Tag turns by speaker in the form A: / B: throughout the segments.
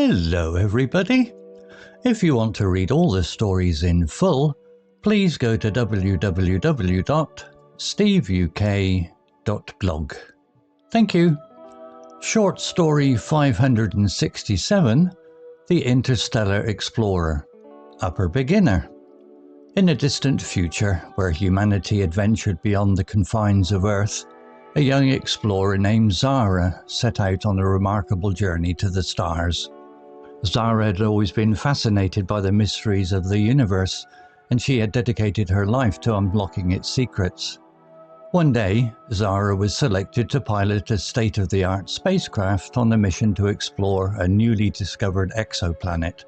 A: Hello everybody! If you want to read all the stories in full, please go to www.steveuk.blog. Thank you. Short story 567, The Interstellar Explorer, Upper Beginner. In a distant future where humanity adventured beyond the confines of Earth, a young explorer named Zara set out on a remarkable journey to the stars. Zara had always been fascinated by the mysteries of the universe, and she had dedicated her life to unlocking its secrets. One day, Zara was selected to pilot a state-of-the-art spacecraft on a mission to explore a newly discovered exoplanet.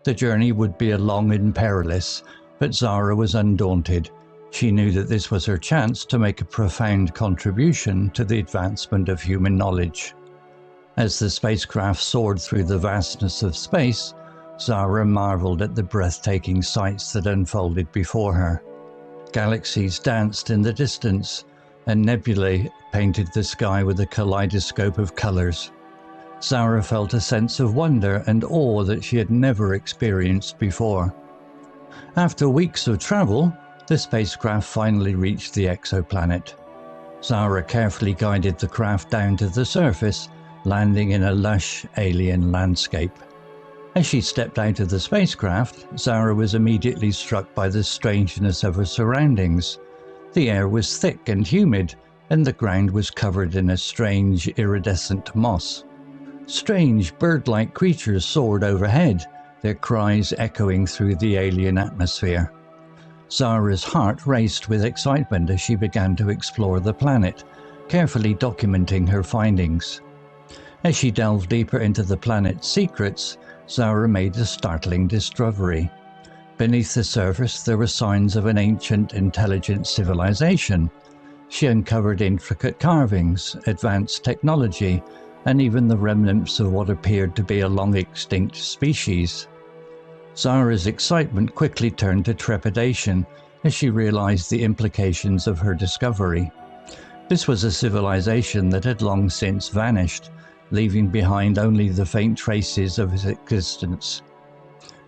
A: The journey would be long and perilous, but Zara was undaunted. She knew that this was her chance to make a profound contribution to the advancement of human knowledge. As the spacecraft soared through the vastness of space, Zara marveled at the breathtaking sights that unfolded before her. Galaxies danced in the distance, and nebulae painted the sky with a kaleidoscope of colors. Zara felt a sense of wonder and awe that she had never experienced before. After weeks of travel, the spacecraft finally reached the exoplanet. Zara carefully guided the craft down to the surface, landing in a lush alien landscape. As she stepped out of the spacecraft, Zara was immediately struck by the strangeness of her surroundings. The air was thick and humid, and the ground was covered in a strange iridescent moss. Strange bird-like creatures soared overhead, their cries echoing through the alien atmosphere. Zara's heart raced with excitement as she began to explore the planet, carefully documenting her findings. As she delved deeper into the planet's secrets, Zara made a startling discovery. Beneath the surface there were signs of an ancient, intelligent civilization. She uncovered intricate carvings, advanced technology, and even the remnants of what appeared to be a long-extinct species. Zara's excitement quickly turned to trepidation as she realized the implications of her discovery. This was a civilization that had long since vanished, leaving behind only the faint traces of its existence.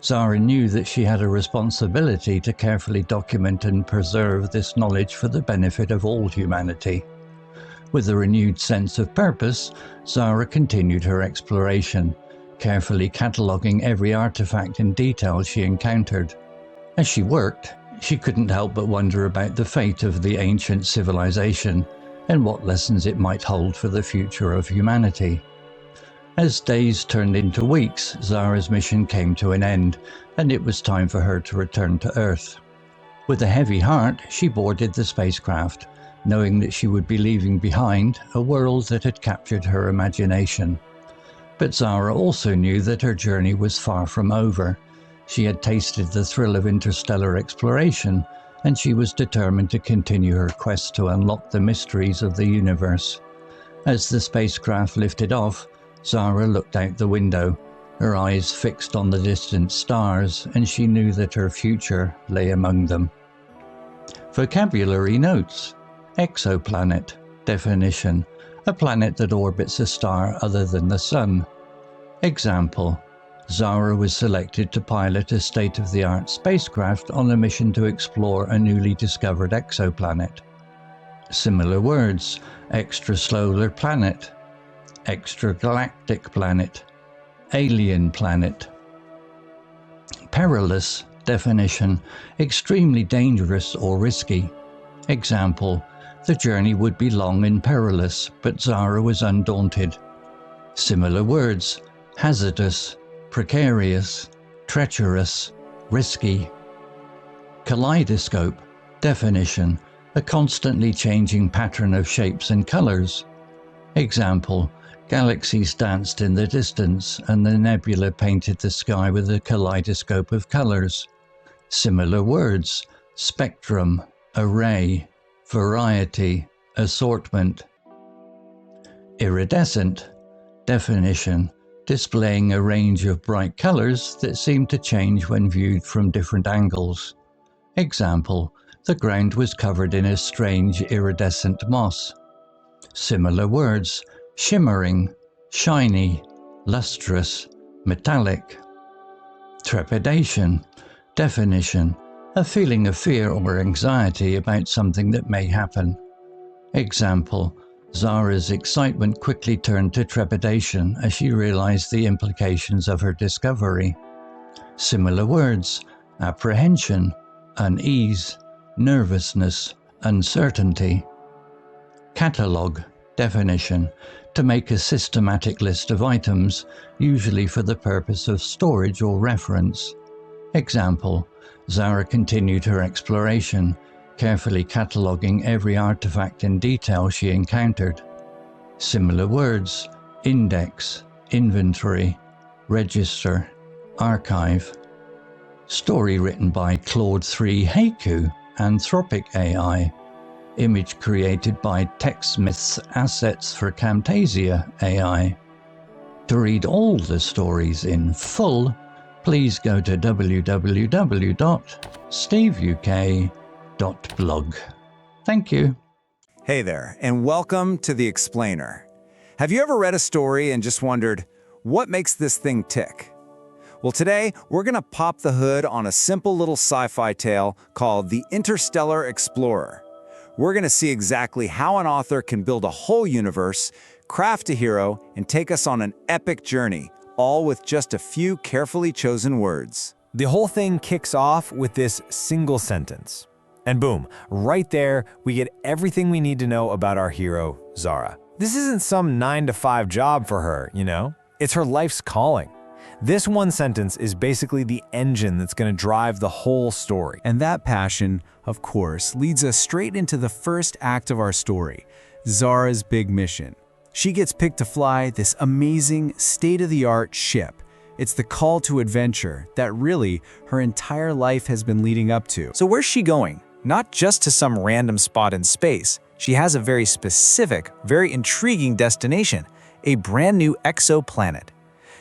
A: Zara knew that she had a responsibility to carefully document and preserve this knowledge for the benefit of all humanity. With a renewed sense of purpose, Zara continued her exploration, carefully cataloguing every artifact in detail she encountered. As she worked, she couldn't help but wonder about the fate of the ancient civilization and what lessons it might hold for the future of humanity. As days turned into weeks, Zara's mission came to an end, and it was time for her to return to Earth. With a heavy heart, she boarded the spacecraft, knowing that she would be leaving behind a world that had captured her imagination. But Zara also knew that her journey was far from over. She had tasted the thrill of interstellar exploration, and she was determined to continue her quest to unlock the mysteries of the universe. As the spacecraft lifted off, Zara looked out the window, her eyes fixed on the distant stars, and she knew that her future lay among them. Vocabulary notes. Exoplanet. Definition: a planet that orbits a star other than the Sun. Example: Zara was selected to pilot a state-of-the-art spacecraft on a mission to explore a newly discovered exoplanet. Similar words: extrasolar planet, extragalactic planet, alien planet. Perilous. Definition: extremely dangerous or risky. Example: the journey would be long and perilous, but Zara was undaunted. Similar words: hazardous, precarious, treacherous, risky. Kaleidoscope. Definition: a constantly changing pattern of shapes and colors. Example: galaxies danced in the distance, and the nebula painted the sky with a kaleidoscope of colors. Similar words: spectrum, array, variety, assortment. Iridescent. Definition: displaying a range of bright colors that seem to change when viewed from different angles. Example: the ground was covered in a strange iridescent moss. Similar words: shimmering, shiny, lustrous, metallic. Trepidation, definition, a feeling of fear or anxiety about something that may happen. Example, Zara's excitement quickly turned to trepidation as she realized the implications of her discovery. Similar words, apprehension, unease, nervousness, uncertainty. Catalogue, definition, to make a systematic list of items, usually for the purpose of storage or reference. Example, Zara continued her exploration, carefully cataloguing every artifact in detail she encountered. Similar words, index, inventory, register, archive. Story written by Claude 3 Haiku, Anthropic AI. Image created by TechSmith's Assets for Camtasia AI. To read all the stories in full, please go to www.steveuk.blog. Thank you.
B: Hey there, and welcome to The Explainer. Have you ever read a story and just wondered, what makes this thing tick? Well, today, we're going to pop the hood on a simple little sci-fi tale called The Interstellar Explorer. We're going to see exactly how an author can build a whole universe, craft a hero, and take us on an epic journey, all with just a few carefully chosen words.
C: The whole thing kicks off with this single sentence. And boom, right there, we get everything we need to know about our hero, Zara. This isn't some 9-to-5 job for her, you know? It's her life's calling. This one sentence is basically the engine that's going to drive the whole story.
D: And that passion, of course, leads us straight into the first act of our story, Zara's big mission. She gets picked to fly this amazing, state-of-the-art ship. It's the call to adventure that really her entire life has been leading up to.
E: So where's she going? Not just to some random spot in space. She has a very specific, very intriguing destination, a brand new exoplanet.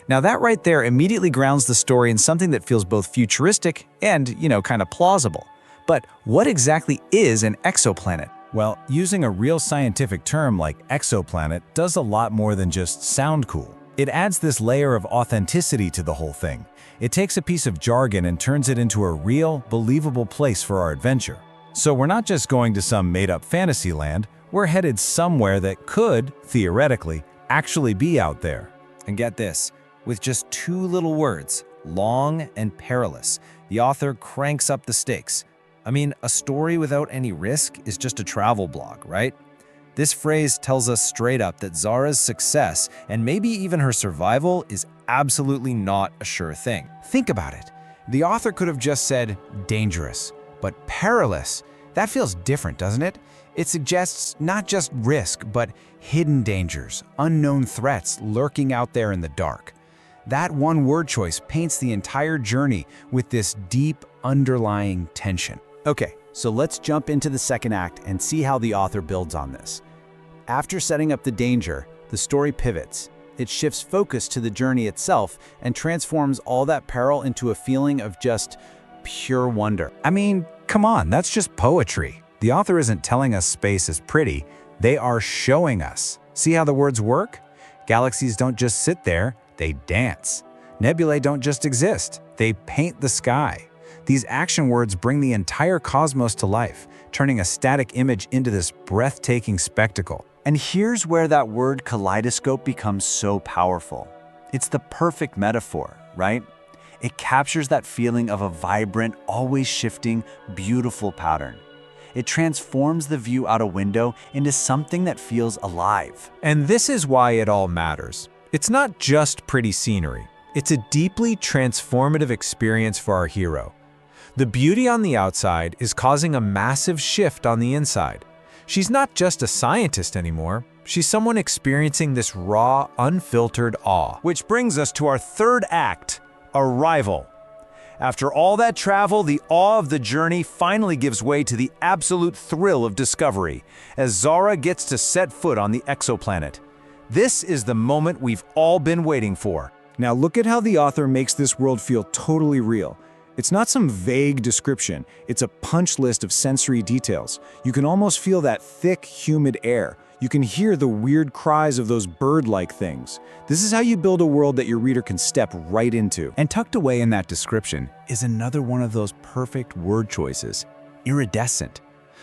E: Now that right there immediately grounds the story in something that feels both futuristic and, kind of plausible. But what exactly is an exoplanet?
C: Well, using a real scientific term like exoplanet does a lot more than just sound cool. It adds this layer of authenticity to the whole thing. It takes a piece of jargon and turns it into a real, believable place for our adventure. So we're not just going to some made-up fantasy land, we're headed somewhere that could, theoretically, actually be out there.
E: And get this, with just two little words, long and perilous, the author cranks up the stakes. I mean, a story without any risk is just a travel blog, right? This phrase tells us straight up that Zara's success, and maybe even her survival, is absolutely not a sure thing.
D: Think about it. The author could have just said dangerous, but perilous. That feels different, doesn't it? It suggests not just risk, but hidden dangers, unknown threats lurking out there in the dark. That one word choice paints the entire journey with this deep, underlying tension. Okay, so let's jump into the second act and see how the author builds on this. After setting up the danger, the story pivots. It shifts focus to the journey itself and transforms all that peril into a feeling of just pure wonder.
C: I mean, come on, that's just poetry. The author isn't telling us space is pretty, they are showing us. See how the words work? Galaxies don't just sit there, they dance. Nebulae don't just exist, they paint the sky. These action words bring the entire cosmos to life, turning a static image into this breathtaking spectacle.
D: And here's where that word kaleidoscope becomes so powerful. It's the perfect metaphor, right? It captures that feeling of a vibrant, always shifting, beautiful pattern. It transforms the view out a window into something that feels alive.
C: And this is why it all matters. It's not just pretty scenery. It's a deeply transformative experience for our hero. The beauty on the outside is causing a massive shift on the inside. She's not just a scientist anymore. She's someone experiencing this raw, unfiltered awe.
B: Which brings us to our third act, arrival. After all that travel, the awe of the journey finally gives way to the absolute thrill of discovery, as Zara gets to set foot on the exoplanet. This is the moment we've all been waiting for.
F: Now look at how the author makes this world feel totally real. It's not some vague description, it's a punch list of sensory details. You can almost feel that thick, humid air. You can hear the weird cries of those bird-like things. This is how you build a world that your reader can step right into.
C: And tucked away in that description is another one of those perfect word choices, iridescent.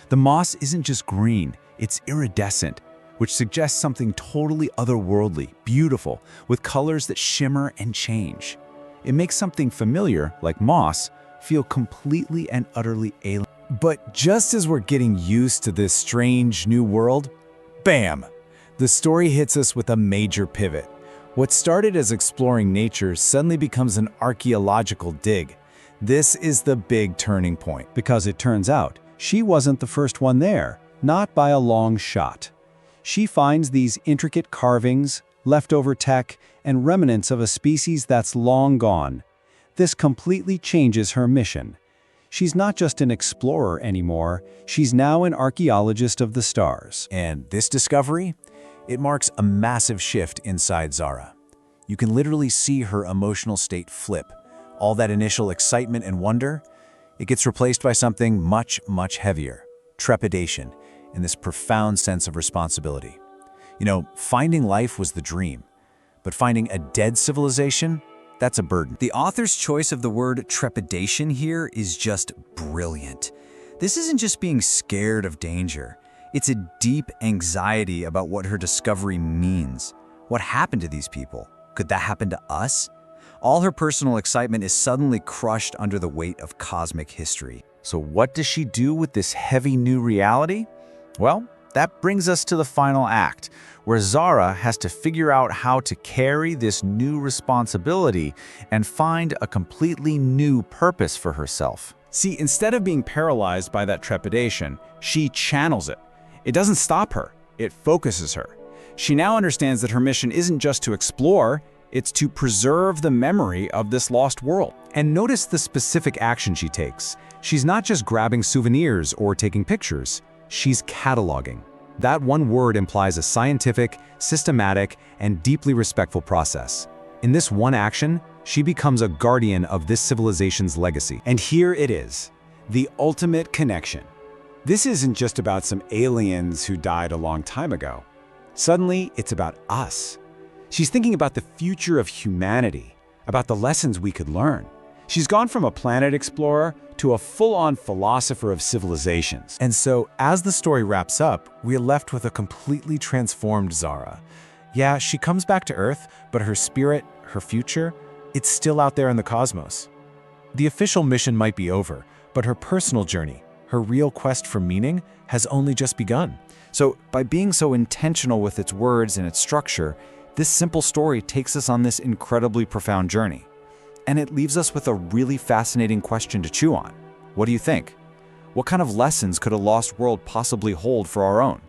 C: The moss isn't just green, it's iridescent, which suggests something totally otherworldly, beautiful, with colors that shimmer and change. It makes something familiar, like moss, feel completely and utterly alien.
B: But just as we're getting used to this strange new world, bam! The story hits us with a major pivot. What started as exploring nature suddenly becomes an archaeological dig. This is the big turning point.
F: Because it turns out, she wasn't the first one there, not by a long shot. She finds these intricate carvings, leftover tech, and remnants of a species that's long gone. This completely changes her mission. She's not just an explorer anymore, she's now an archaeologist of the stars.
C: And this discovery, it marks a massive shift inside Zara. You can literally see her emotional state flip. All that initial excitement and wonder, it gets replaced by something much, much heavier, trepidation, and this profound sense of responsibility. You know, finding life was the dream, but finding a dead civilization, that's a burden.
G: The author's choice of the word trepidation here is just brilliant. This isn't just being scared of danger. It's a deep anxiety about what her discovery means. What happened to these people? Could that happen to us? All her personal excitement is suddenly crushed under the weight of cosmic history.
C: So what does she do with this heavy new reality? Well, that brings us to the final act, where Zara has to figure out how to carry this new responsibility and find a completely new purpose for herself.
F: See, instead of being paralyzed by that trepidation, she channels it. It doesn't stop her, it focuses her. She now understands that her mission isn't just to explore, it's to preserve the memory of this lost world.
C: And notice the specific action she takes. She's not just grabbing souvenirs or taking pictures, she's cataloging. That one word implies a scientific, systematic, and deeply respectful process. In this one action, she becomes a guardian of this civilization's legacy.
F: And here it is, the ultimate connection. This isn't just about some aliens who died a long time ago. Suddenly, it's about us. She's thinking about the future of humanity, about the lessons we could learn. She's gone from a planet explorer to a full-on philosopher of civilizations.
B: And so, as the story wraps up, we're left with a completely transformed Zara. Yeah, she comes back to Earth, but her spirit, her future, it's still out there in the cosmos. The official mission might be over, but her personal journey, her real quest for meaning, has only just begun. So, by being so intentional with its words and its structure, this simple story takes us on this incredibly profound journey. And it leaves us with a really fascinating question to chew on. What do you think? What kind of lessons could a lost world possibly hold for our own?